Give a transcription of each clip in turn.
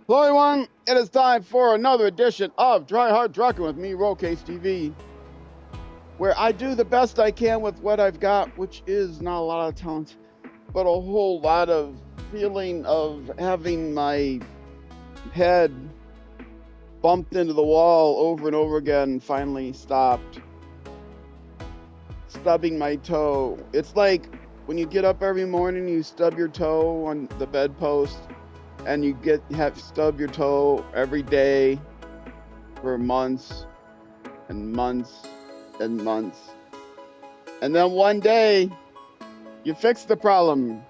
Hello everyone, it is time for another edition of Try Hard Trucking with me, Rollcase TV, where I do the best I can with what I've got, which is not a lot of talent, but a whole lot of feeling of having my head bumped into the wall over and over again, finally stopped, stubbing my toe. It's like when you get up every morning, you stub your toe on the bedpost, and you have to stub your toe every day for months and months and months. And then one day you fix the problem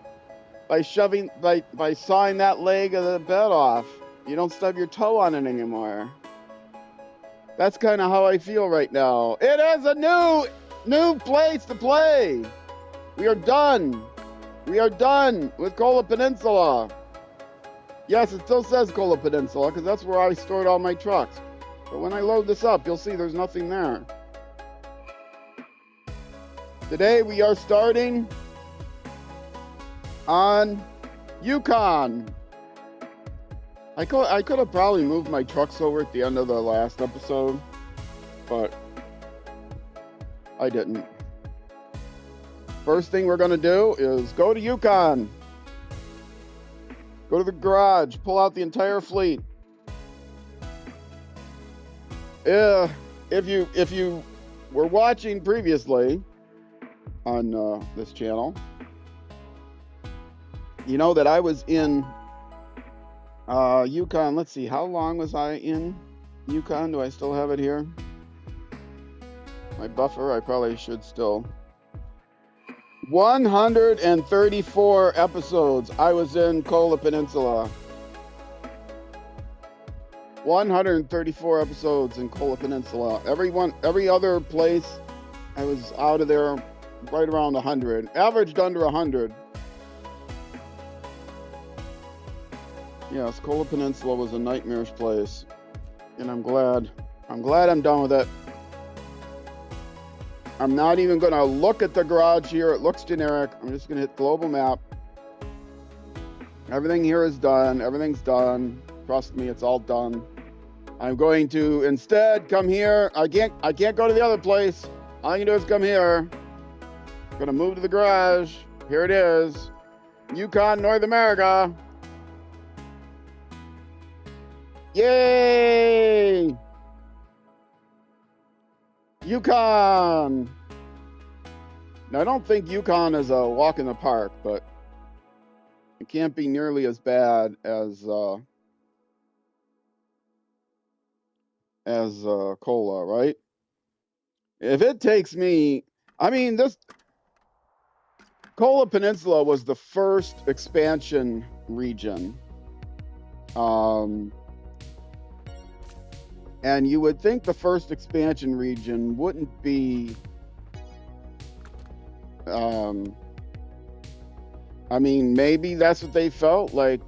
by sawing that leg of the bed off. You don't stub your toe on it anymore. That's kind of how I feel right now. It is a new place to play. We are done. We are done with Kola Peninsula. Yes, it still says Kola Peninsula because that's where I stored all my trucks. But when I load this up, you'll see there's nothing there. Today we are starting on Yukon. I could have probably moved my trucks over at the end of the last episode, but I didn't. First thing we're going to do is go to Yukon. Go to the garage, pull out the entire fleet. If you were watching previously on this channel, you know that I was in Yukon. Let's see, how long was I in Yukon? Do I still have it here? My buffer, I probably should still. 134 episodes I was in Kola Peninsula. 134 episodes in Kola Peninsula. Every other place I was out of there right around 100. Averaged under 100. Yes, Kola Peninsula was a nightmarish place. And I'm glad I'm done with it. I'm not even going to look at the garage here. It looks generic. I'm just going to hit global map. Everything here is done. Everything's done. Trust me, it's all done. I'm going to instead come here. I can't go to the other place. All I can do is come here. I'm going to move to the garage. Here it is. Yukon, North America. Yay! Yukon. Now, I don't think Yukon is a walk in the park, but it can't be nearly as bad as Kola, right? If it takes me, this Kola Peninsula was the first expansion region. And you would think the first expansion region wouldn't be, maybe that's what they felt like.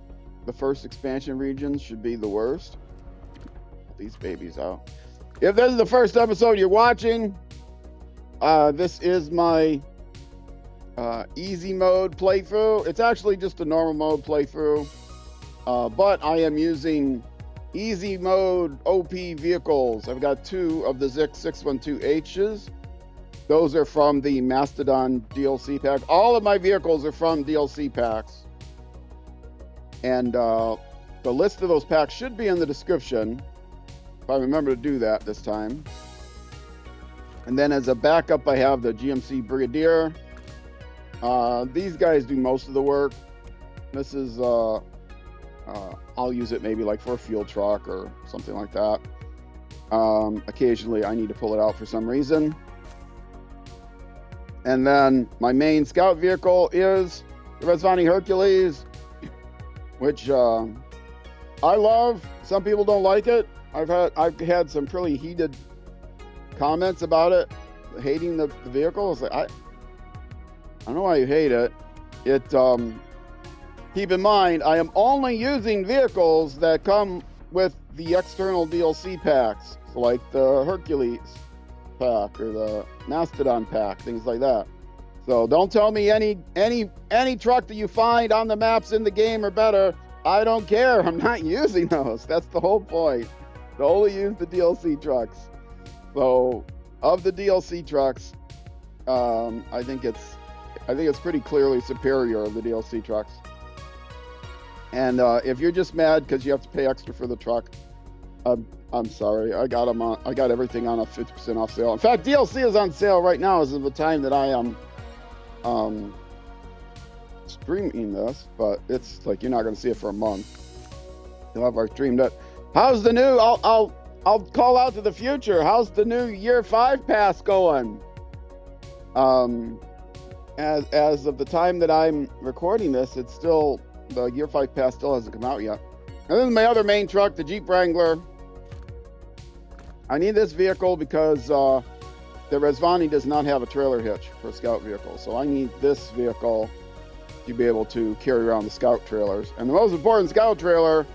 The first expansion region should be the worst. Get these babies out. If this is the first episode you're watching, this is my easy mode playthrough. It's actually just a normal mode playthrough, but I am using easy mode OP vehicles. I've got two of the ZiKZ 612H's. Those are from the Mastodon DLC pack. All of my vehicles are from DLC packs. And the list of those packs should be in the description, if I remember to do that this time. And then as a backup, I have the GMC Brigadier. These guys do most of the work. This is I'll use it maybe like for a fuel truck or something like that. Occasionally I need to pull it out for some reason. And then my main scout vehicle is the Rezvani Hercules, which I love. Some people don't like it. I've had some pretty heated comments about it, hating the vehicle. It's like, I don't know why you hate it. Keep in mind, I am only using vehicles that come with the external DLC packs, so like the Hercules pack or the Mastodon pack, things like that. So don't tell me any truck that you find on the maps in the game are better. I don't care. I'm not using those. That's the whole point. To only use the DLC trucks. So, of the DLC trucks, I think it's pretty clearly superior of the DLC trucks. And if you're just mad because you have to pay extra for the truck, I'm sorry. I got everything on a 50% off sale. In fact, DLC is on sale right now as of the time that I am streaming this, but it's like you're not going to see it for a month. You'll have our stream that. How's the new? I'll call out to the future. How's the new year 5 pass going? As of the time that I'm recording this, it's still the year 5 pass still hasn't come out yet. And then my other main truck, the Jeep Wrangler. I need this vehicle because the Rezvani does not have a trailer hitch for a scout vehicle, so I need this vehicle to be able to carry around the scout trailers. And the most important scout trailer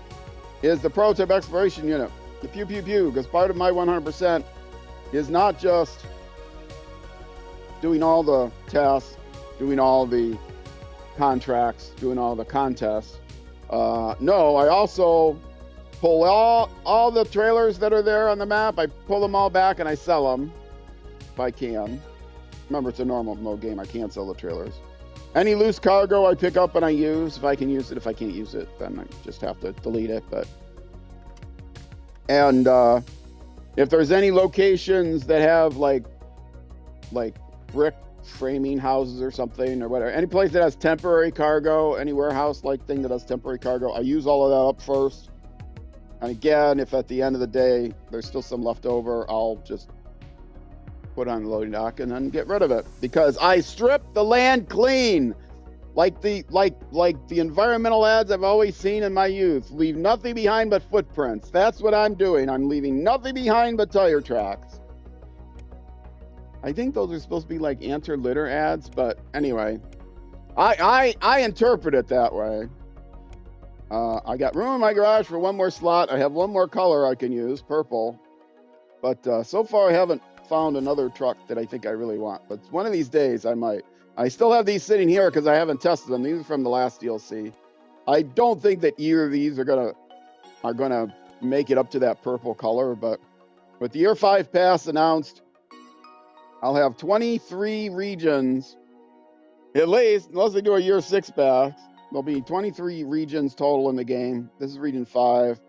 is the prototype exploration unit, the pew pew pew, because part of my 100% is not just doing all the tasks, doing all the contracts, doing all the contests. No, I also pull all the trailers that are there on the map. I pull them all back and I sell them if I can. Remember, it's a normal mode game. I can't sell the trailers. Any loose cargo I pick up and I use. If I can use it, if I can't use it, then I just have to delete it. And if there's any locations that have like brick framing houses or something or whatever, any place that has temporary cargo, any warehouse like thing that has temporary cargo, I use all of that up first. And again, if at the end of the day there's still some left over, I'll just put on the loading dock and then get rid of it, because I strip the land clean, like the environmental ads I've always seen in my youth. Leave nothing behind but footprints. That's what I'm doing. I'm leaving nothing behind but tire tracks. I think those are supposed to be like anti-litter ads, but anyway, I interpret it that way. I got room in my garage for one more slot. I have one more color I can use, purple, but so far I haven't found another truck that I think I really want. But one of these days I might. I still have these sitting here because I haven't tested them. These are from the last DLC. I don't think that either of these are gonna make it up to that purple color, but with the year 5 pass announced, I'll have 23 regions, at least, unless they do a year 6 pass. There'll be 23 regions total in the game. This is region 5.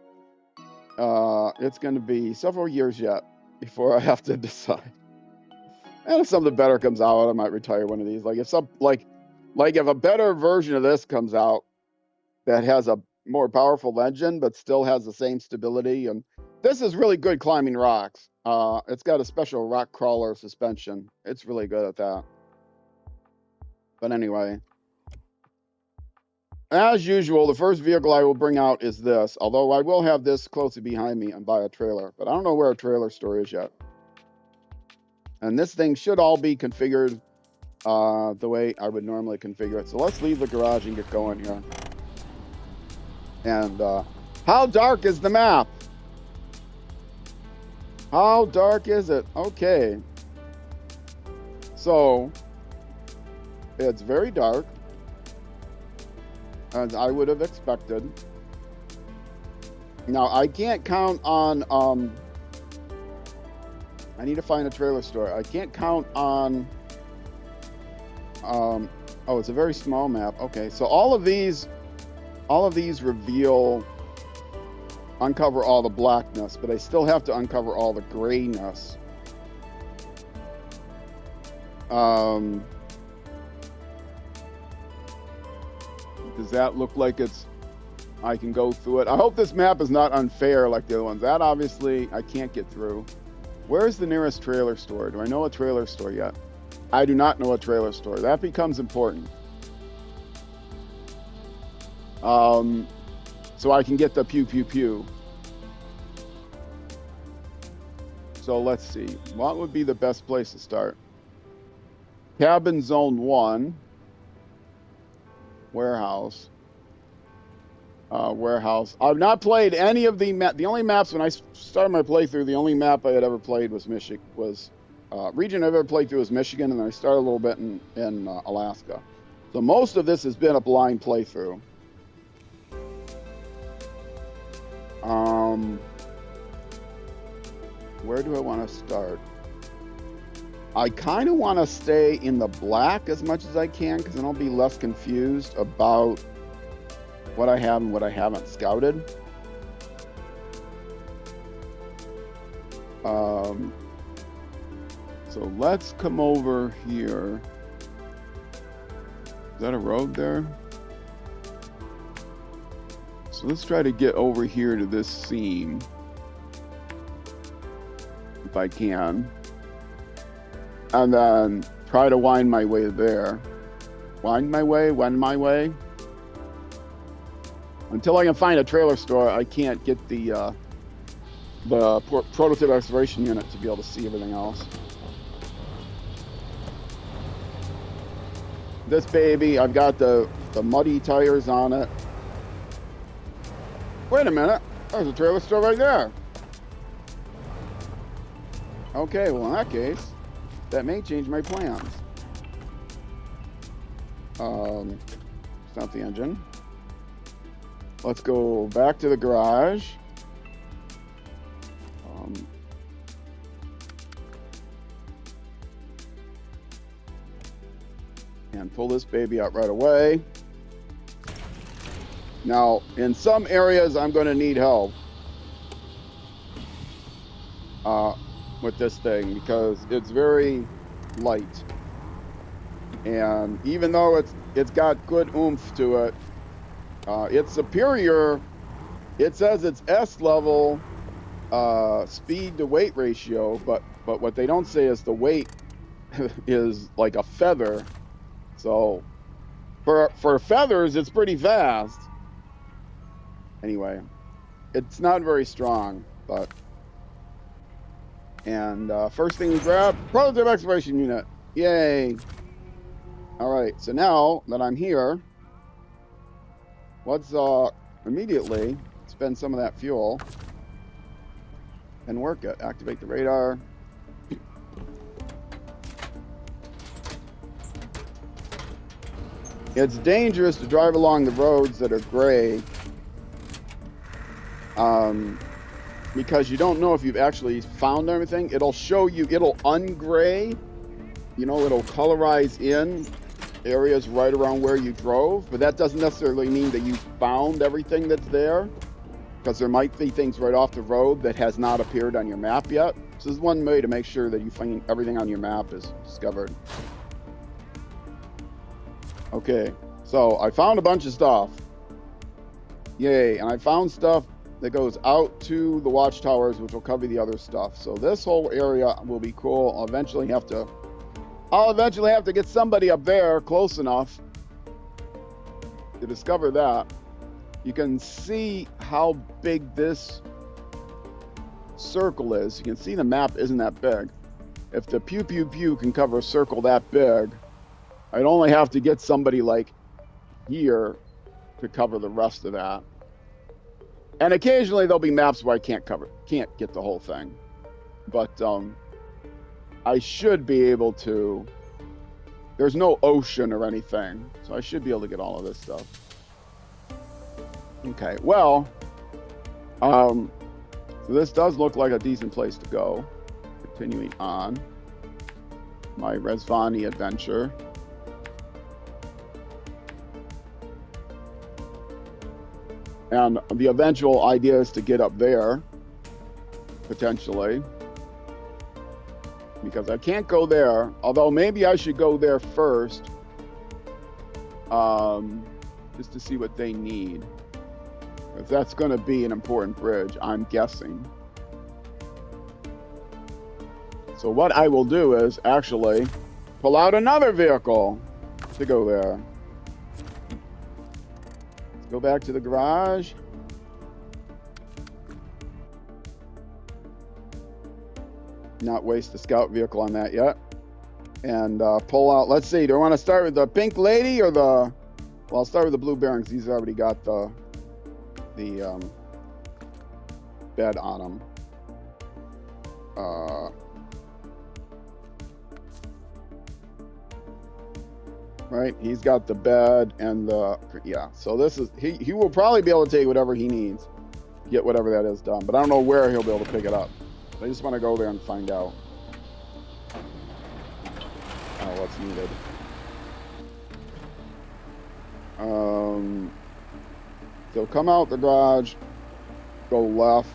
It's going to be several years yet before I have to decide. And if something better comes out, I might retire one of these. Like if if a better version of this comes out that has a more powerful engine but still has the same stability, and this is really good climbing rocks. It's got a special rock crawler suspension. It's really good at that. But anyway, as usual, the first vehicle I will bring out is this, although I will have this closely behind me and buy a trailer, but I don't know where a trailer store is yet. And this thing should all be configured the way I would normally configure it. So let's leave the garage and get going here. And how dark is the map? How dark is it? Okay. So it's very dark, as I would have expected. Now I can't count on I need to find a trailer store. I can't count on oh, it's a very small map. Okay, so all of these uncover all the blackness, but I still have to uncover all the grayness. Does that look like I can go through it? I hope this map is not unfair like the other ones. That obviously I can't get through. Where's the nearest trailer store? Do I know a trailer store yet? I do not know a trailer store. That becomes important. So I can get the pew pew pew. So let's see. What would be the best place to start? Cabin Zone 1. Warehouse. Warehouse. I've not played any of the the only maps when I started my playthrough. The only map I had ever played was region I've ever played through was Michigan, and then I started a little bit in Alaska. So most of this has been a blind playthrough. Where do I want to start? I kind of want to stay in the black as much as I can, because then I'll be less confused about what I have and what I haven't scouted. So let's come over here. Is that a road there? So let's try to get over here to this seam, if I can. And then try to wind my way there. Wend my way. Until I can find a trailer store, I can't get the prototype exploration unit to be able to see everything else. This baby, I've got the muddy tires on it. Wait a minute, there's a trailer store right there. Okay, well in that case, that may change my plans. Stop the engine. Let's go back to the garage. And pull this baby out right away. Now, in some areas, I'm going to need help with this thing because it's very light. And even though it's got good oomph to it, it's superior. It says it's S level speed to weight ratio, but what they don't say is the weight is like a feather. So for feathers, it's pretty fast. Anyway, it's not very strong, but. And first thing we grab, prototype exploration unit. Yay! All right, so now that I'm here, let's immediately spend some of that fuel and work it. Activate the radar. It's dangerous to drive along the roads that are gray because you don't know if you've actually found everything. It'll show you, it'll ungray, you know, it'll colorize in areas right around where you drove, but that doesn't necessarily mean that you found everything that's there, because there might be things right off the road that has not appeared on your map yet. So this is one way to make sure that you find everything on your map is discovered. Okay, so I found a bunch of stuff. Yay, and I found stuff that goes out to the watchtowers, which will cover the other stuff. So this whole area will be cool. I'll eventually have to get somebody up there close enough to discover that. You can see how big this circle is. You can see the map isn't that big. If the pew pew pew can cover a circle that big, I'd only have to get somebody like here to cover the rest of that. And occasionally there'll be maps where I can't get the whole thing. But I should be able to. There's no ocean or anything, so I should be able to get all of this stuff. Okay, well, so this does look like a decent place to go. Continuing on my Rezvani adventure. And the eventual idea is to get up there, potentially. Because I can't go there, although maybe I should go there first, just to see what they need. If that's going to be an important bridge, I'm guessing. So what I will do is actually pull out another vehicle to go there. Let's go back to the garage. Not waste the scout vehicle on that yet. And pull out, let's see, do I want to start with the pink lady or the, well, I'll start with the blue bearings. These already got the bed on them. Right, he's got the bed and the, yeah, so this is, he will probably be able to take whatever he needs. get whatever that is done. But I don't know where he'll be able to pick it up. I just want to go there and find out what's needed. So come out the garage, go left,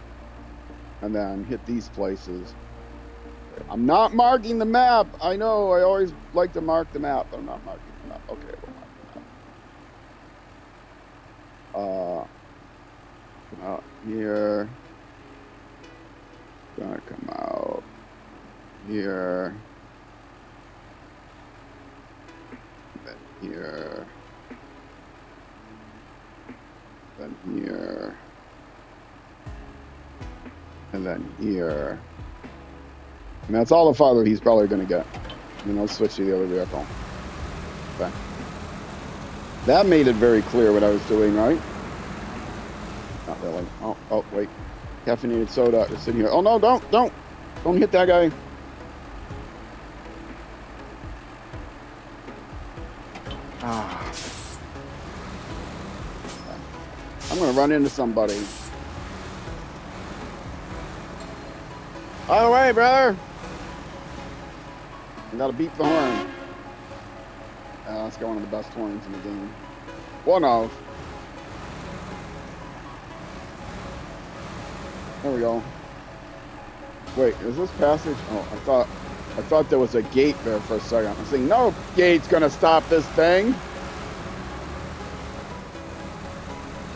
and then hit these places. I'm not marking the map. I know I always like to mark the map, but I'm not marking the map. Okay, we'll mark the map. Come out here. Gonna come out here. Then here. Then here. And then here. And that's all the farther he's probably going to get. And then I'll switch to the other vehicle. Okay. That made it very clear what I was doing, right? Not really. Oh, wait. Caffeinated soda is sitting here. Oh, no, don't hit that guy. I'm going to run into somebody. By the way, brother. I gotta beep the horn. That's got one of the best horns in the game. One of. There we go. Wait, is this passage? Oh, I thought there was a gate there for a second. I'm saying no gate's gonna stop this thing.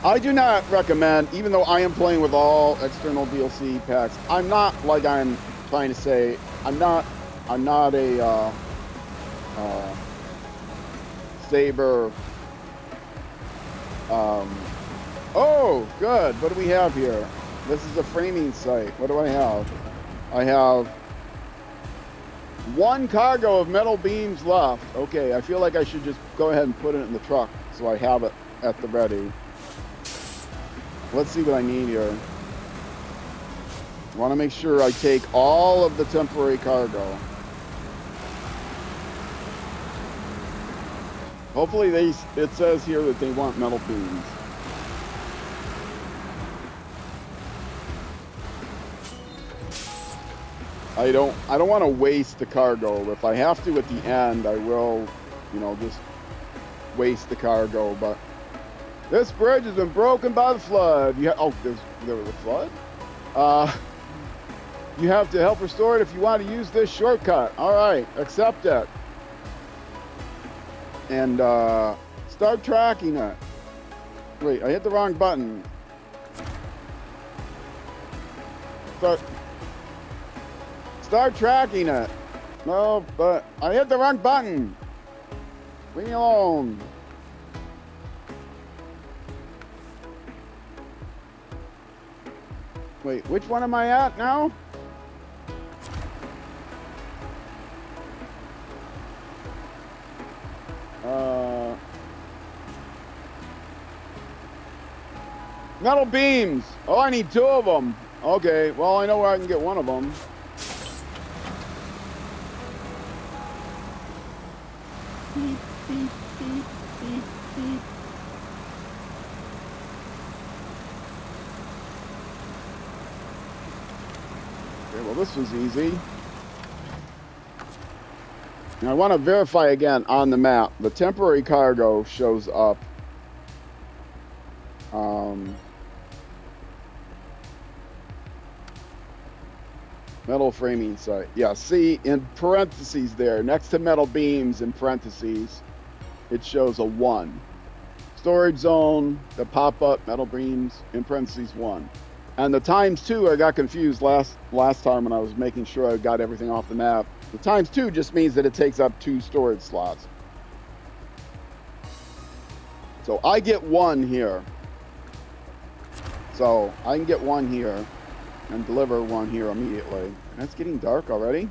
I do not recommend, even though I am playing with all external DLC packs, I'm not like I'm trying to say, I'm not a Saber. Oh, good. What do we have here? This is a framing site. What do I have? I have one cargo of metal beams left. Okay, I feel like I should just go ahead and put it in the truck so I have it at the ready. Let's see what I need here. I want to make sure I take all of the temporary cargo. Hopefully it says here that they want metal beams. I don't want to waste the cargo. If I have to at the end, I will, just waste the cargo, but this bridge has been broken by the flood. There was a flood? You have to help restore it if you want to use this shortcut. All right, accept it. And start tracking it. Wait, I hit the wrong button. Start tracking it. No, but I hit the wrong button. Leave me alone. Wait, which one am I at now? Metal beams. Oh, I need 2 of them. Okay, well, I know where I can get one of them. Beep, beep, beep, beep, beep. Okay, well, this was easy. Now, I want to verify again on the map. The temporary cargo shows up. Metal framing site. Yeah, see, in parentheses there, next to metal beams in parentheses, it shows a 1. Storage zone, the pop-up metal beams, in parentheses 1. And the ×2, I got confused last time when I was making sure I got everything off the map. The ×2 just means that it takes up 2 storage slots. So I get 1 here. So I can get 1 here and deliver 1 here immediately. And it's getting dark already.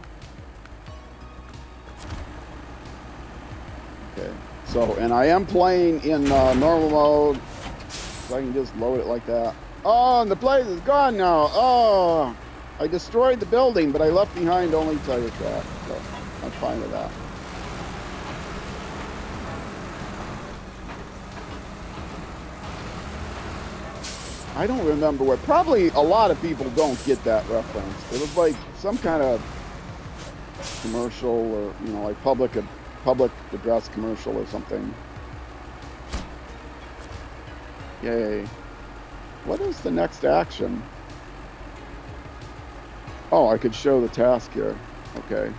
Okay. So, and I am playing in normal mode, so I can just load it like that. Oh, and the place is gone now. Oh, I destroyed the building, but I left behind only tire track. So I'm fine with that. I don't remember what. Probably a lot of people don't get that reference. It was like some kind of commercial, or you know, like public address commercial or something. Yay! What is the next action? Oh, I could show the task here. Okay.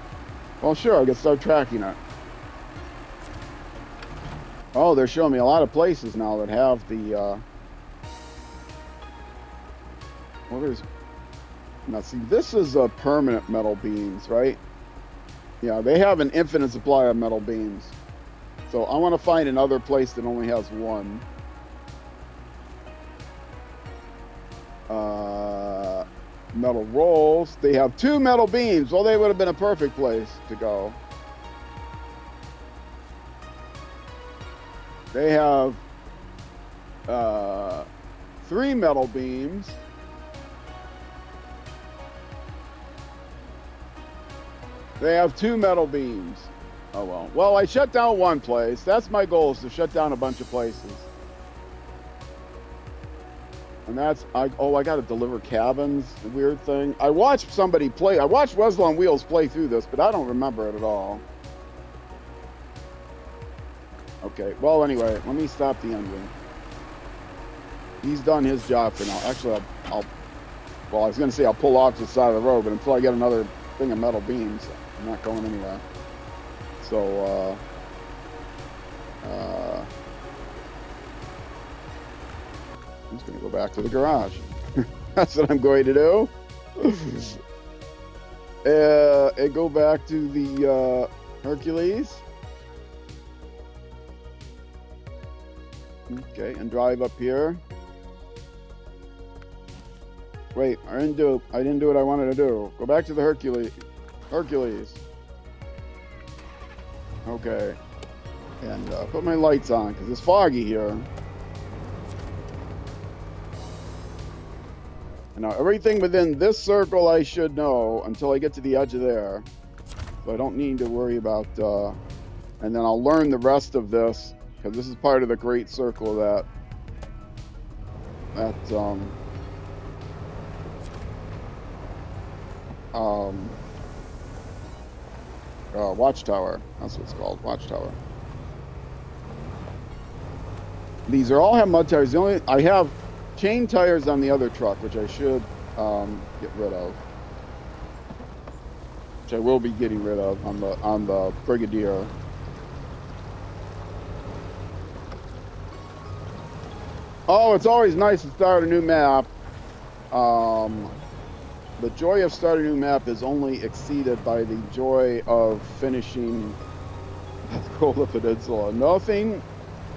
Well, sure. I can start tracking it. Oh, they're showing me a lot of places now that have the. Well, there's. Now, see, this is a permanent metal beams, right? Yeah, they have an infinite supply of metal beams. So I want to find another place that only has one. Metal rolls. They have 2 metal beams. Well, they would have been a perfect place to go. They have 3 metal beams. They have 2 metal beams. Oh, well. Well, I shut down one place. That's my goal, is to shut down a bunch of places. And that's, I got to deliver cabins, the weird thing. I watched somebody play, I watched Wesley on Wheels play through this, but I don't remember it at all. Okay, well, anyway, let me stop the engine. He's done his job for now. Actually, well, I was going to say I'll pull off to the side of the road, but until I get another thing of metal beams, I'm not going anywhere. So, I'm just going to go back to the garage. That's what I'm going to do. And go back to the Hercules. Okay, and drive up here. Wait, I didn't do what I wanted to do. Go back to the Hercules. Okay. And put my lights on, because it's foggy here. And now everything within this circle I should know until I get to the edge of there. So I don't need to worry about... and then I'll learn the rest of this, because this is part of the great circle that watchtower. That's what it's called, watchtower. These are all have mud tires. I have chain tires on the other truck, which I should get rid of. Which I will be getting rid of on the Brigadier. Oh, it's always nice to start a new map. The joy of starting a new map is only exceeded by the joy of finishing the Kola Peninsula. Nothing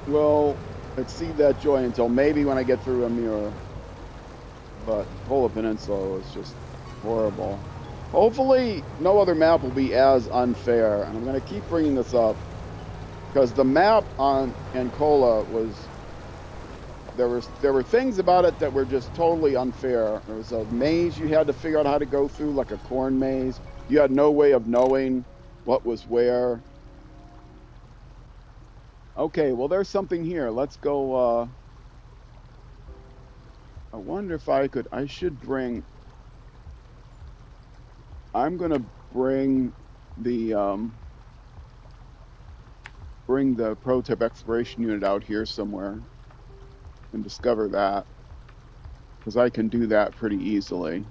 will exceed that joy until maybe when I get through a mirror. But Kola Peninsula is just horrible. Hopefully, no other map will be as unfair. And I'm going to keep bringing this up because the map on Kola was. There were things about it that were just totally unfair. There was a maze you had to figure out how to go through, like a corn maze. You had no way of knowing what was where. Okay, well, there's something here. Let's go. I wonder if I should bring... I'm going to bring the prototype exploration unit out here somewhere. And discover that, because I can do that pretty easily.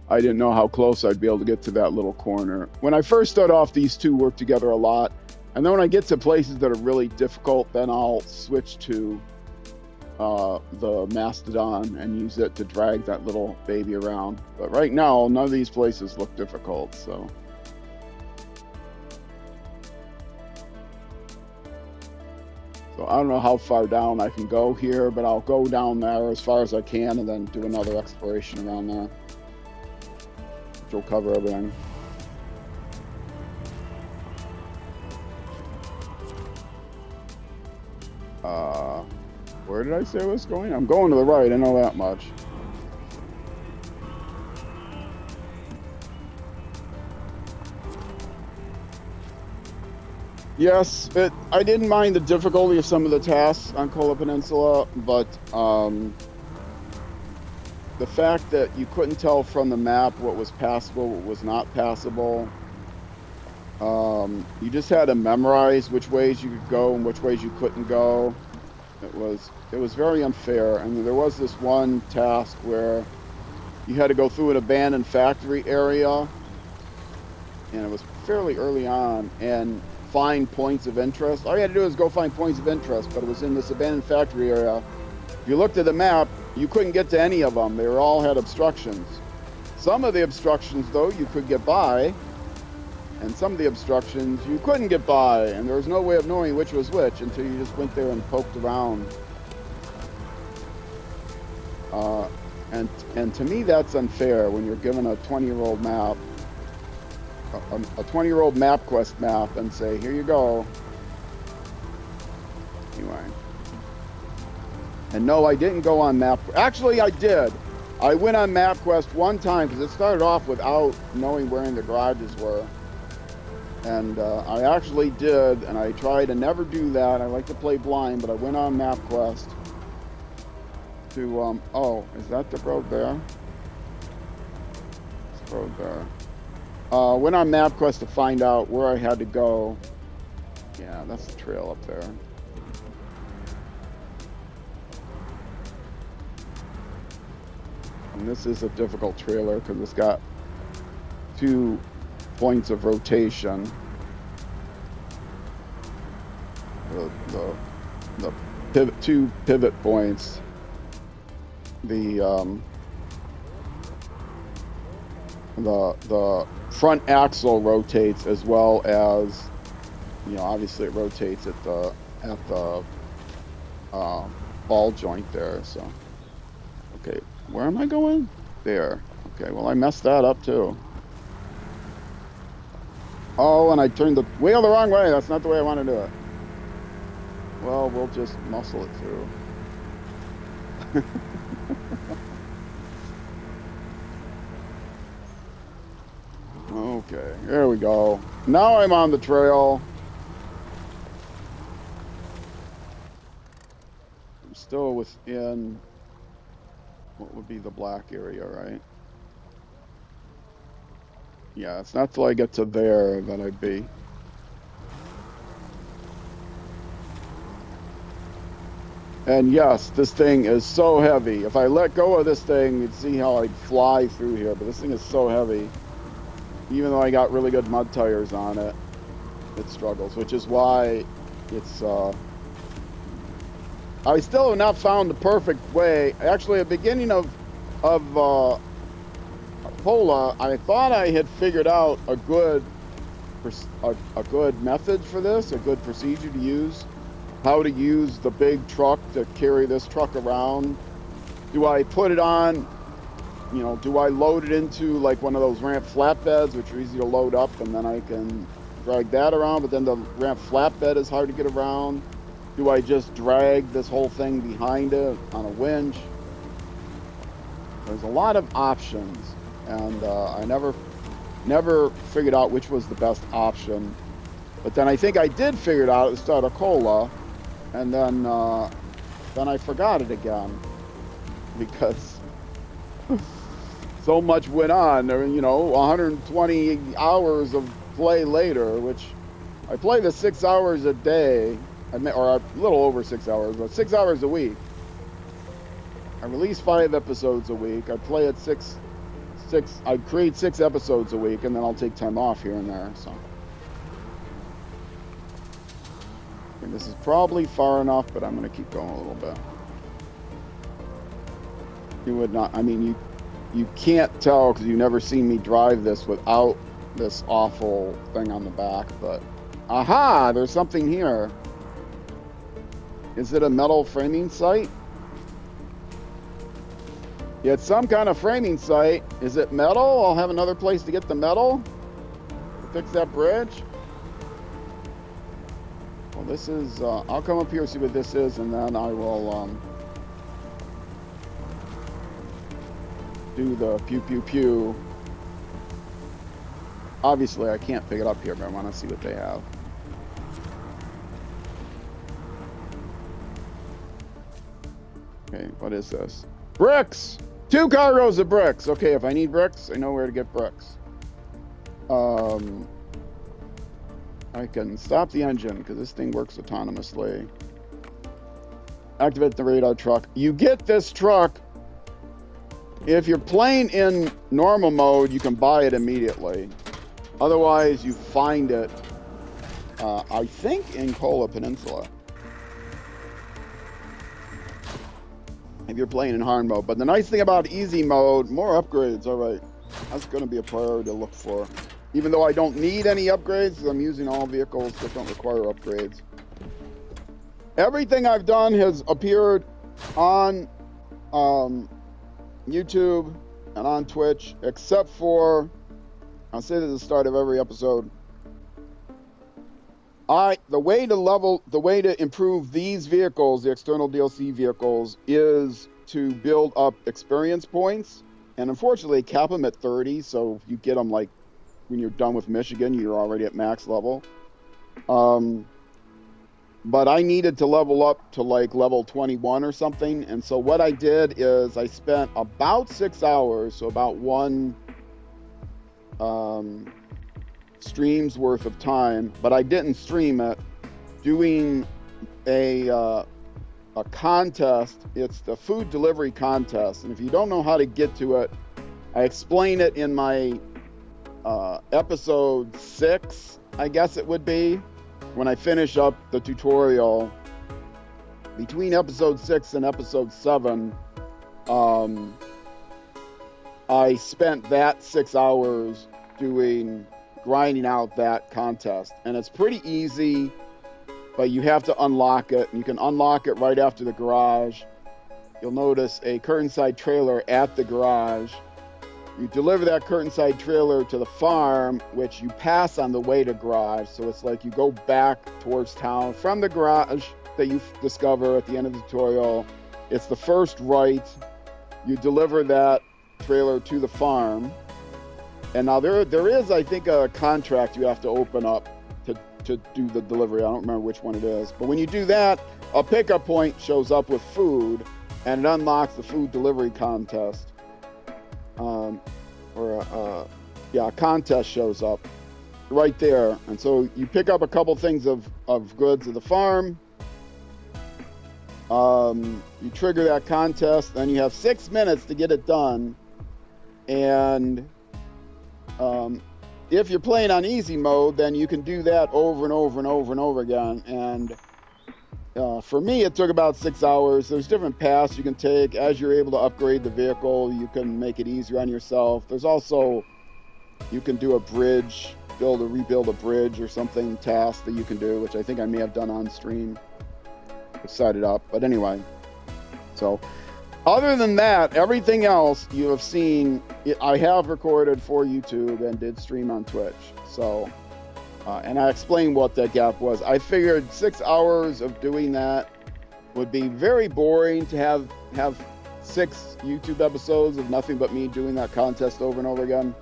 I didn't know how close I'd be able to get to that little corner. When I first start off, these two work together a lot, and then when I get to places that are really difficult, then I'll switch to the Mastodon and use it to drag that little baby around. But right now, none of these places look difficult, so. So I don't know how far down I can go here, but I'll go down there as far as I can and then do another exploration around there. Which will cover everything. Where did I say I was going? I'm going to the right, I know that much. Yes, I didn't mind the difficulty of some of the tasks on Kola Peninsula, but the fact that you couldn't tell from the map what was passable, what was not passable, you just had to memorize which ways you could go and which ways you couldn't go. It was very unfair. I mean, there was this one task where you had to go through an abandoned factory area, and it was fairly early on, and find points of interest. All you had to do was go find points of interest, but it was in this abandoned factory area. If you looked at the map, you couldn't get to any of them. They all had obstructions. Some of the obstructions, though, you could get by, and some of the obstructions you couldn't get by, and there was no way of knowing which was which until you just went there and poked around. And to me, that's unfair when you're given a 20-year-old map, a 20-year-old MapQuest map, and say, here you go. Anyway. And no, I didn't go on map. Actually, I did. I went on MapQuest one time because it started off without knowing where the garages were. And I actually did, and I try to never do that. I like to play blind, but I went on MapQuest to, oh, is that the road there? It's the road there. Went on MapQuest to find out where I had to go. Yeah, that's the trail up there. And this is a difficult trailer because it's got 2 points of rotation. The pivot, 2 pivot points. The front axle rotates as well as, you know, obviously it rotates at the ball joint there. So, okay, where am I going? There. Okay, well, I messed that up too. Oh, and I turned the wheel the wrong way. That's not the way I want to do it. Well, we'll just muscle it through. Okay, there we go. Now I'm on the trail. I'm still within what would be the black area, right? Yeah, it's not till I get to there that I'd be. And yes, this thing is so heavy. If I let go of this thing, you'd see how I'd fly through here, but this thing is so heavy. Even though I got really good mud tires on it, it struggles, which is why it's, I still have not found the perfect way. Actually, at the beginning of Pola, I thought I had figured out a good method for this, a good procedure to use, how to use the big truck to carry this truck around. Do I put it on, you know, do I load it into like one of those ramp flatbeds, which are easy to load up, and then I can drag that around, but then the ramp flatbed is hard to get around? Do I just drag this whole thing behind it on a winch? There's a lot of options, and I never figured out which was the best option. But then I think I did figure it out at the start of Kola, and then I forgot it again because so much went on. You know, 120 hours of play later, which I play the 6 hours a day, or a little over 6 hours, but 6 hours a week. I release 5 episodes a week. I play at six. I create 6 episodes a week, and then I'll take time off here and there. So, and this is probably far enough, but I'm going to keep going a little bit. You would not. I mean, you can't tell because you've never seen me drive this without this awful thing on the back. But aha, there's something here. Is it a metal framing site? Yeah, it's some kind of framing site. Is it metal? I'll have another place to get the metal to fix that bridge. Well, this is, I'll come up here and see what this is, and then I will do the pew pew pew. Obviously, I can't pick it up here, but I want to see what they have. Okay, what is this? Bricks! 2 cargoes of bricks. Okay, if I need bricks, I know where to get bricks. I can stop the engine because this thing works autonomously. Activate the radar truck. You get this truck. If you're playing in normal mode, you can buy it immediately. Otherwise, you find it, I think, in Kola Peninsula. If you're playing in hard mode. But the nice thing about easy mode, more upgrades. All right, that's going to be a priority to look for. Even though I don't need any upgrades, I'm using all vehicles that don't require upgrades. Everything I've done has appeared on YouTube and on Twitch, except for, I'll say this at the start of every episode, the way to improve these vehicles, the external DLC vehicles, is to build up experience points, and unfortunately cap them at 30, so you get them like when you're done with Michigan, you're already at max level. But I needed to level up to like level 21 or something. And so what I did is I spent about 6 hours, so about one stream's worth of time, but I didn't stream it, doing a contest. It's the food delivery contest. And if you don't know how to get to it, I explain it in my episode 6, I guess it would be, when I finish up the tutorial. Between episode 6 and episode 7, I spent that 6 hours grinding out that contest. And it's pretty easy, but you have to unlock it. You can unlock it right after the garage. You'll notice a curtain side trailer at the garage. You deliver that curtain side trailer to the farm, which you pass on the way to garage. So it's like you go back towards town from the garage that you discover at the end of the tutorial. It's the first right. You deliver that trailer to the farm. And now there is, I think, a contract you have to open up to do the delivery. I don't remember which one it is. But when you do that, a pickup point shows up with food, and it unlocks the food delivery contest. A contest shows up right there. And so you pick up a couple things of goods at the farm. You trigger that contest, then you have 6 minutes to get it done. And if you're playing on easy mode, then you can do that over and over and over and over again. And for me, it took about 6 hours. There's different paths you can take. As you're able to upgrade the vehicle, you can make it easier on yourself. There's also, you can do a bridge, rebuild a bridge or something task that you can do, which I think I may have done on stream. Set it up. But anyway, so other than that, everything else you have seen, I have recorded for YouTube and did stream on Twitch. So, and I explained what that gap was. I figured 6 hours of doing that would be very boring to have 6 YouTube episodes of nothing but me doing that contest over and over again.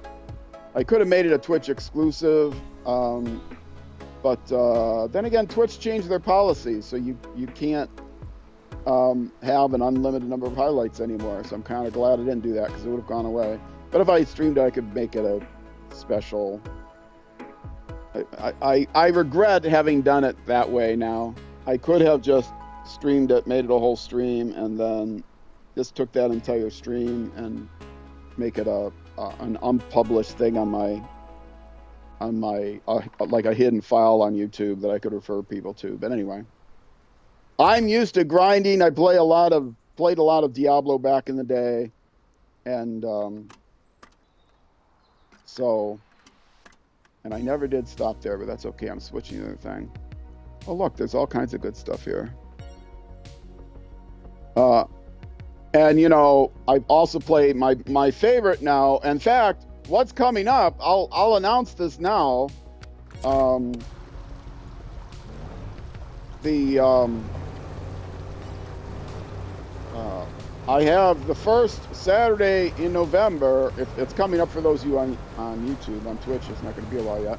I could have made it a Twitch exclusive, but then again, Twitch changed their policy, so you can't have an unlimited number of highlights anymore. So I'm kind of glad I didn't do that, because it would have gone away. But if I streamed it, I could make it a special. I regret having done it that way now. I could have just streamed it, made it a whole stream, and then just took that entire stream and make it an unpublished thing on my like a hidden file on YouTube that I could refer people to. But anyway, I'm used to grinding. I played a lot of Diablo back in the day, and and I never did stop there, but that's okay. I'm switching to the other thing. Oh look, there's all kinds of good stuff here. And you know, I've also played my favorite now. In fact, what's coming up, I'll announce this now. I have the first Saturday in November. If it's coming up for those of you on YouTube, on Twitch, it's not going to be a while yet.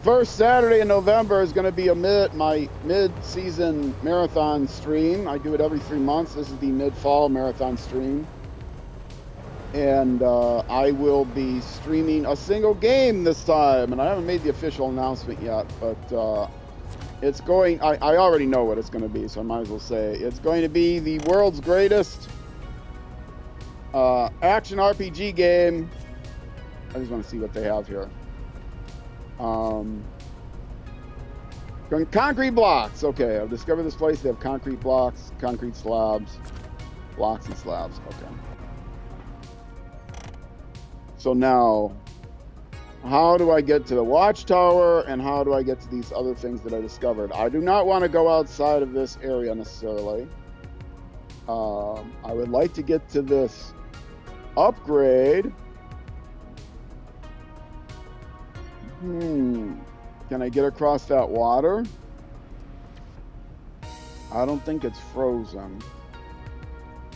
First Saturday in November is going to be my mid-season marathon stream. I do it every 3 months. This is the mid-fall marathon stream. And I will be streaming a single game this time. And I haven't made the official announcement yet, but it's going... I already know what it's going to be, so I might as well say. It's going to be the world's greatest action RPG game. I just want to see what they have here. Concrete blocks. Okay, I've discovered this place. They have concrete blocks, concrete slabs, blocks and slabs. Okay. So now, how do I get to the watchtower, and how do I get to these other things that I discovered? I do not want to go outside of this area necessarily. I would like to get to this upgrade. Can I get across that water? I don't think it's frozen.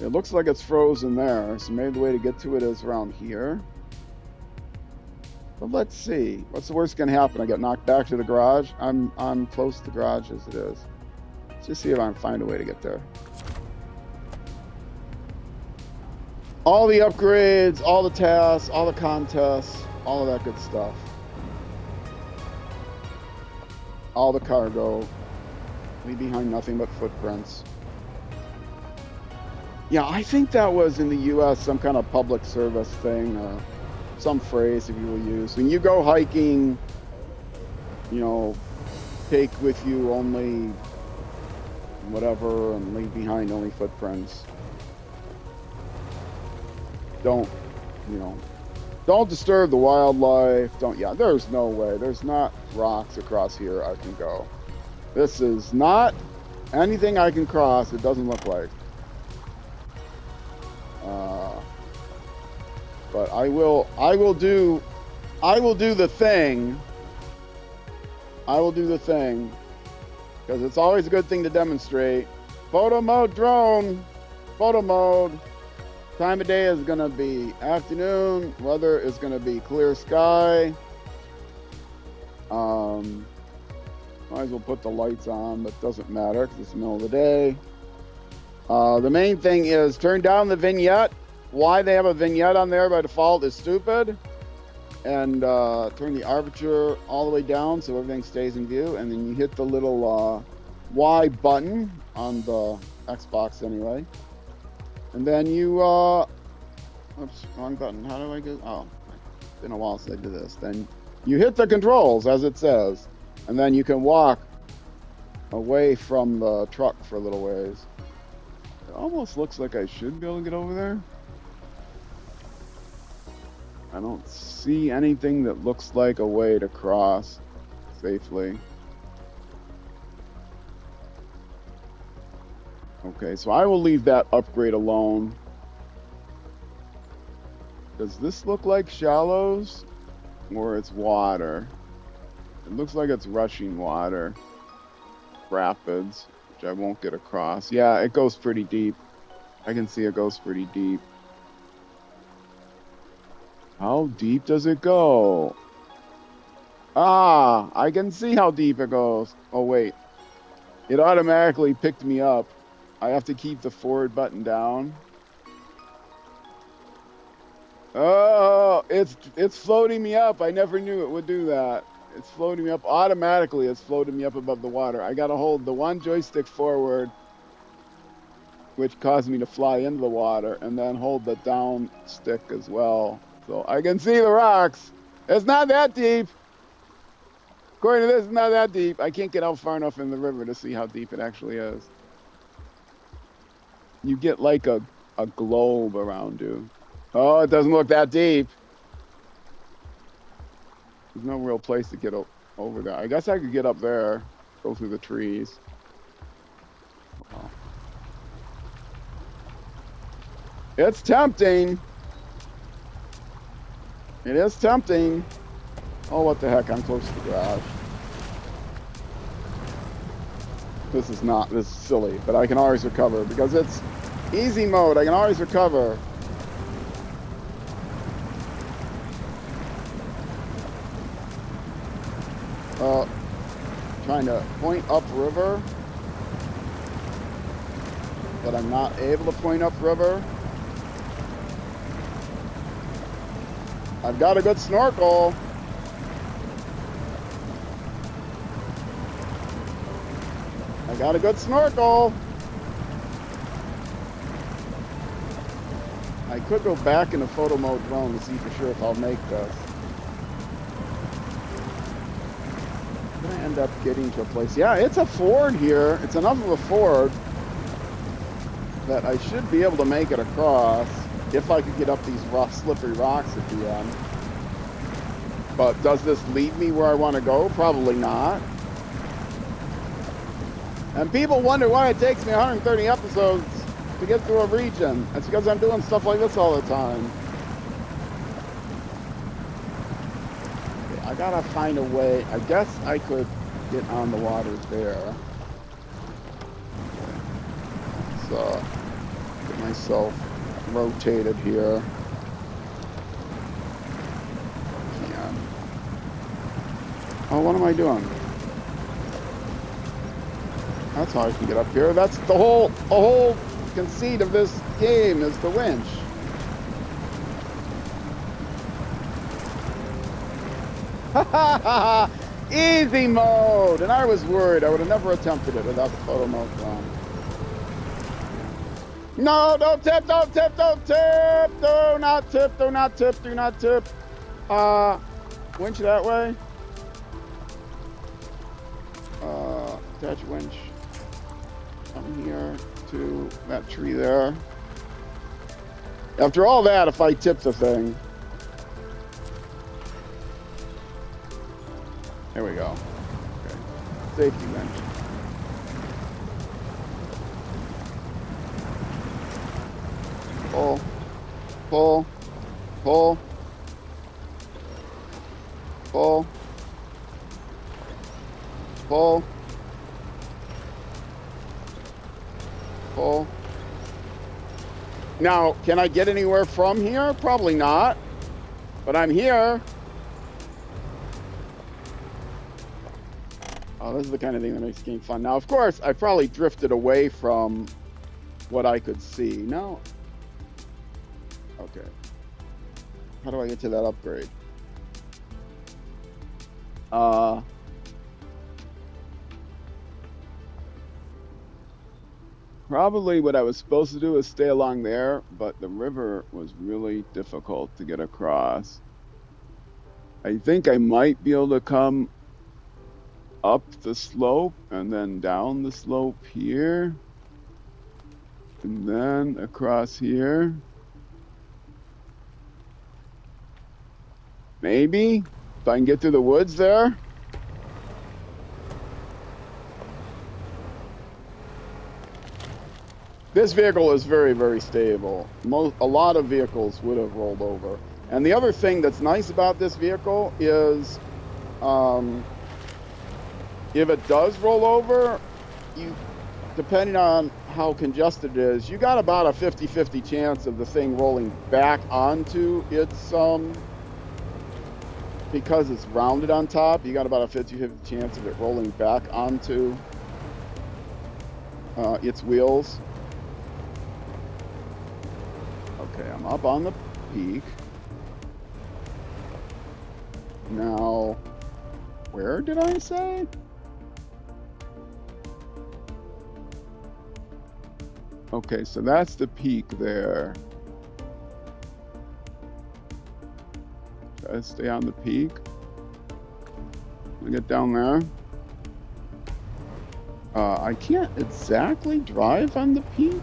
It looks like it's frozen there, so maybe the way to get to it is around here. But let's see. What's the worst gonna happen? I get knocked back to the garage. I'm close to the garage as it is. Let's just see if I can find a way to get there. All the upgrades, all the tasks, all the contests, all of that good stuff. All the cargo. Leave behind nothing but footprints. Yeah, I think that was in the US some kind of public service thing, or some phrase that you will use. When you go hiking, you know, take with you only whatever and leave behind only footprints. Don't, you know, don't disturb the wildlife. There's no way. There's not rocks across here I can go. This is not anything I can cross. It doesn't look like. But I will do the thing. I will do the thing. Because it's always a good thing to demonstrate. Photo mode drone. Photo mode. Time of day is going to be afternoon. Weather is going to be clear sky. Might as well put the lights on, but it doesn't matter because it's the middle of the day. The main thing is turn down the vignette. Why they have a vignette on there by default is stupid. And turn the aperture all the way down so everything stays in view. And then you hit the little Y button on the Xbox anyway. And then you, oops, wrong button. How do I get, oh, it's been a while since I did this. Then you hit the controls as it says. And then you can walk away from the truck for a little ways. It almost looks like I should be able to get over there. I don't see anything that looks like a way to cross safely. Okay, so I will leave that upgrade alone. Does this look like shallows or it's water? It looks like it's rushing water. Rapids, which I won't get across. Yeah, it goes pretty deep. I can see it goes pretty deep. How deep does it go? Ah, I can see how deep it goes. Oh, wait. It automatically picked me up. I have to keep the forward button down. Oh, it's floating me up. I never knew it would do that. It's floating me up automatically. It's floating me up above the water. I gotta hold the one joystick forward, which caused me to fly into the water, and then hold the down stick as well. So I can see the rocks. It's not that deep. According to this, it's not that deep. I can't get out far enough in the river to see how deep it actually is. You get like a globe around you. Oh, it doesn't look that deep. There's no real place to get over there. I guess I could get up there, go through the trees. Oh. It's tempting. It is tempting. Oh, what the heck, I'm close to the garage. This is silly, but I can always recover because it's easy mode. I can always recover. Trying to point upriver, but I'm not able to point upriver. I've got a good snorkel. I got a good snorkel. I could go back into photo mode drone to see for sure if I'll make this. I'm gonna end up getting to a place. Yeah, it's a ford here. It's enough of a ford that I should be able to make it across if I could get up these rough, slippery rocks at the end. But does this lead me where I want to go? Probably not. And people wonder why it takes me 130 episodes to get through a region. That's because I'm doing stuff like this all the time. Okay, I gotta find a way. I guess I could get on the water there. So, get myself rotated here. Can. Oh, what am I doing? That's how I can get up here. That's the whole conceit of this game is the winch. Easy mode! And I was worried. I would have never attempted it without the photo mode on. No, don't tip, don't tip, don't tip! Do not tip, do not tip, do not tip. Winch that way. Attach winch. Come here to that tree there. After all that, if I tip the thing. There we go. Okay. Safety winch. Pull. Pull. Pull. Pull. Pull. Pull. Now, can I get anywhere from here? Probably not. But I'm here. Oh, this is the kind of thing that makes the game fun. Now, of course, I probably drifted away from what I could see. No. Okay. How do I get to that upgrade? Probably what I was supposed to do is stay along there, but the river was really difficult to get across. I think I might be able to come up the slope and then down the slope here. And then across here. Maybe, if I can get through the woods there. This vehicle is very, very stable. A lot of vehicles would have rolled over. And the other thing that's nice about this vehicle is if it does roll over, depending on how congested it is, you got about a 50-50 chance of the thing rolling back onto its, because it's rounded on top, you got about a 50-50 chance of it rolling back onto its wheels. Okay, I'm up on the peak. Now, where did I say? Okay, so that's the peak there. Try to stay on the peak. Let me get down there. I can't exactly drive on the peak.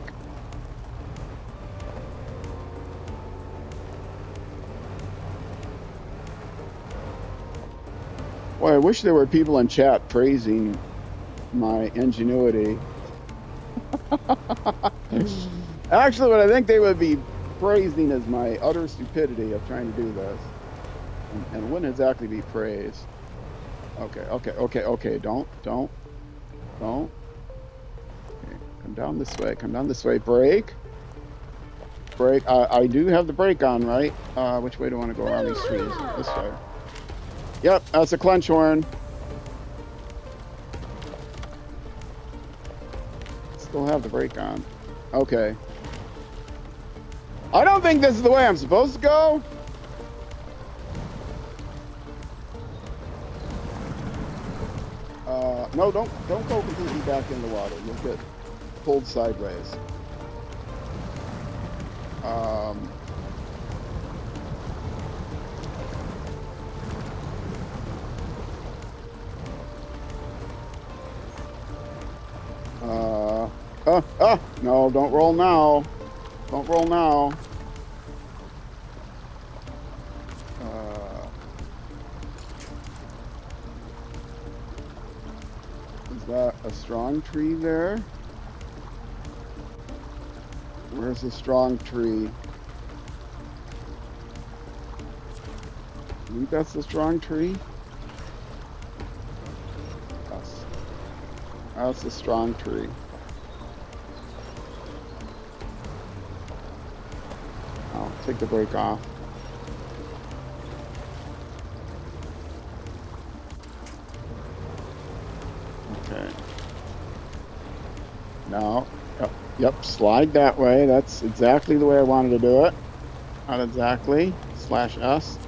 Boy, I wish there were people in chat praising my ingenuity. Actually, what I think they would be praising is my utter stupidity of trying to do this. And it wouldn't exactly be praised. Okay. Don't. Okay, come down this way. Brake. I do have the brake on, right? Which way do I want to go around these trees? This way. Yep, that's a clench horn. Still have the brake on. Okay. I don't think this is the way I'm supposed to go. No, don't go completely back in the water. You'll get pulled sideways. No, don't roll now. Don't roll now. Is that a strong tree there? Where's the strong tree? I think that's the strong tree. Yes. That's the strong tree. I'll take the brake off. Okay. Now, yep, slide that way. That's exactly the way I wanted to do it. Not exactly. /S.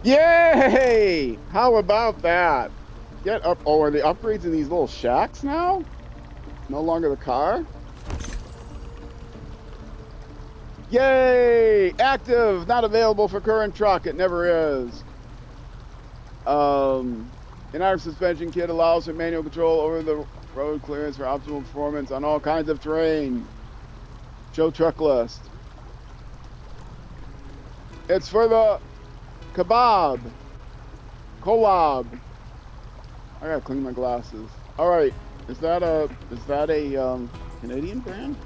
Yay! How about that? Get up. Oh, are the upgrades in these little shacks now? No longer the car? Yay! Active! Not available for current truck. It never is. An our suspension kit allows for manual control over the road clearance for optimal performance on all kinds of terrain. Show truck list. It's for the kebab. Collab. I gotta clean my glasses. All right. Is that a Canadian brand?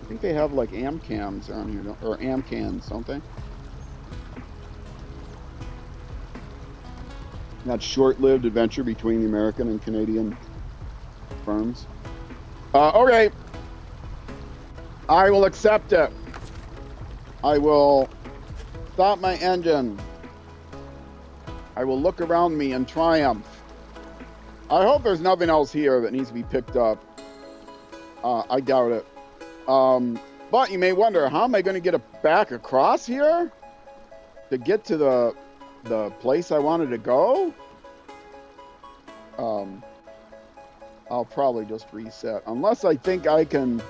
I think they have like Amcams on here, or Amcans, don't they? That short-lived adventure between the American and Canadian firms. Okay. I will accept it. I will stop my engine. I will look around me in triumph. I hope there's nothing else here that needs to be picked up. I doubt it. But you may wonder, how am I going to get back across here to get to the place I wanted to go? I'll probably just reset, unless I think I can.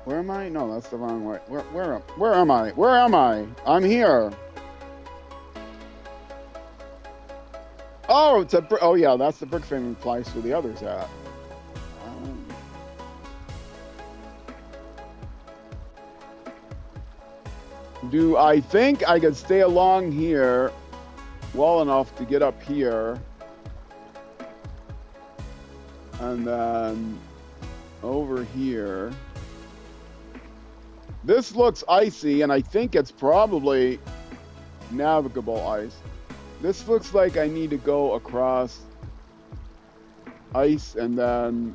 Where am I? No, that's the wrong way. Where am I? Where am I? I'm here. Oh, oh yeah, that's the brick framing place where the others at. Do I think I could stay along here well enough to get up here? And then over here. This looks icy, and I think it's probably navigable ice. This looks like I need to go across ice and then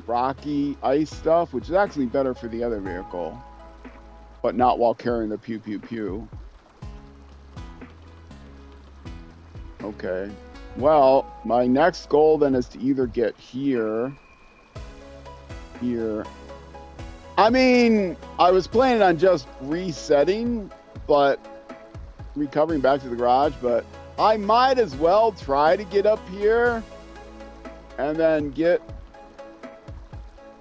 rocky ice stuff, which is actually better for the other vehicle, but not while carrying the pew pew pew. Okay. Well, my next goal then is to either get here. I mean, I was planning on just resetting, but recovering back to the garage, but I might as well try to get up here and then get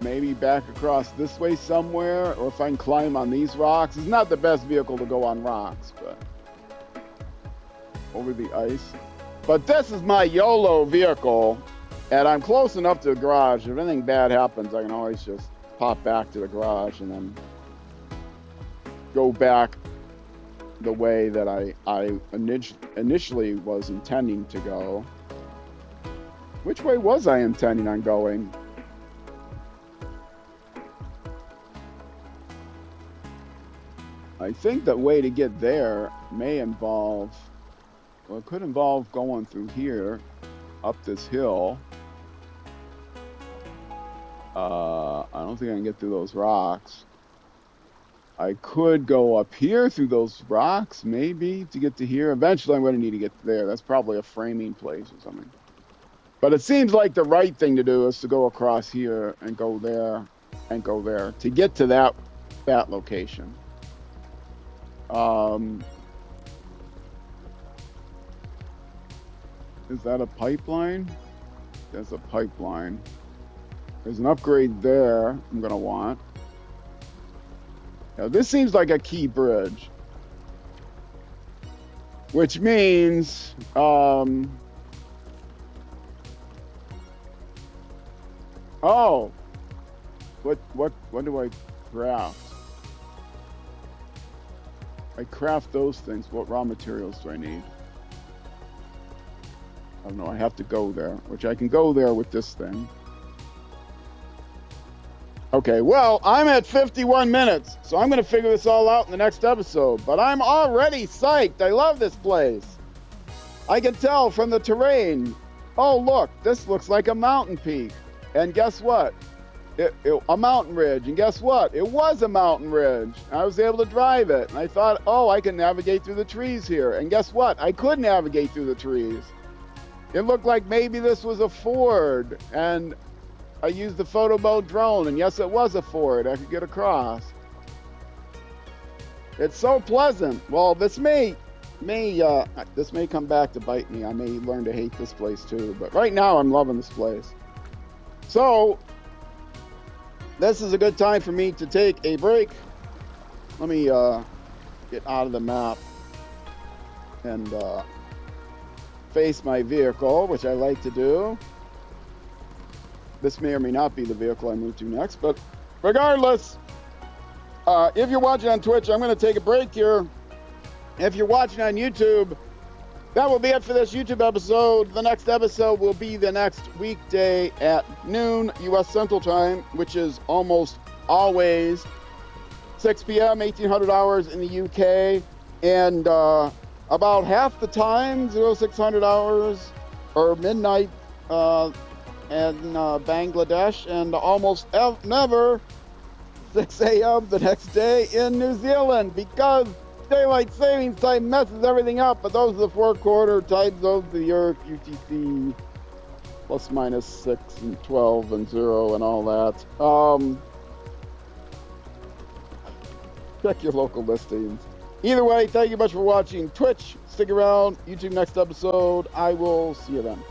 maybe back across this way somewhere, or if I can climb on these rocks. It's not the best vehicle to go on rocks, but over the ice. But this is my YOLO vehicle, and I'm close enough to the garage. If anything bad happens, I can always just pop back to the garage and then go back the way that I initially was intending to go. Which way was I intending on going? I think the way to get there may involve, well, it could involve going through here, up this hill. I don't think I can get through those rocks. I could go up here through those rocks, maybe, to get to here. Eventually, I'm going to need to get there. That's probably a framing place or something. But it seems like the right thing to do is to go across here and go there and go there to get to that location. Is that a pipeline? There's a pipeline. There's an upgrade there I'm going to want. Now, this seems like a key bridge. Which means... Oh! What do I craft? I craft those things. What raw materials do I need? I don't know. I have to go there, which I can go there with this thing. Okay, well, I'm at 51 minutes, so I'm going to figure this all out in the next episode. But I'm already psyched. I love this place. I can tell from the terrain. Oh, look, this looks like a mountain peak. And guess what? A mountain ridge. And guess what? It was a mountain ridge. I was able to drive it. And I thought, oh, I can navigate through the trees here. And guess what? I could navigate through the trees. It looked like maybe this was a ford. And I used the photo mode drone. And yes, it was a ford. I could get across. It's so pleasant. Well, this may come back to bite me. I may learn to hate this place too. But right now, I'm loving this place. So, this is a good time for me to take a break. Let me get out of the map and face my vehicle, which I like to do. This may or may not be the vehicle I move to next, but regardless, if you're watching on Twitch, I'm going to take a break here. If you're watching on YouTube, that will be it for this YouTube episode. The next episode will be the next weekday at noon U.S. Central Time, which is almost always 6 p.m., 1800 hours in the UK, and about half the time, 0600 hours, or midnight in Bangladesh, and almost never 6 a.m. the next day in New Zealand, because daylight savings time messes everything up, but those are the 4-quarter time zones of the Earth, UTC, plus minus 6 and 12 and 0 and all that. Check your local listings. Either way, thank you much for watching Twitch. Stick around. YouTube next episode. I will see you then.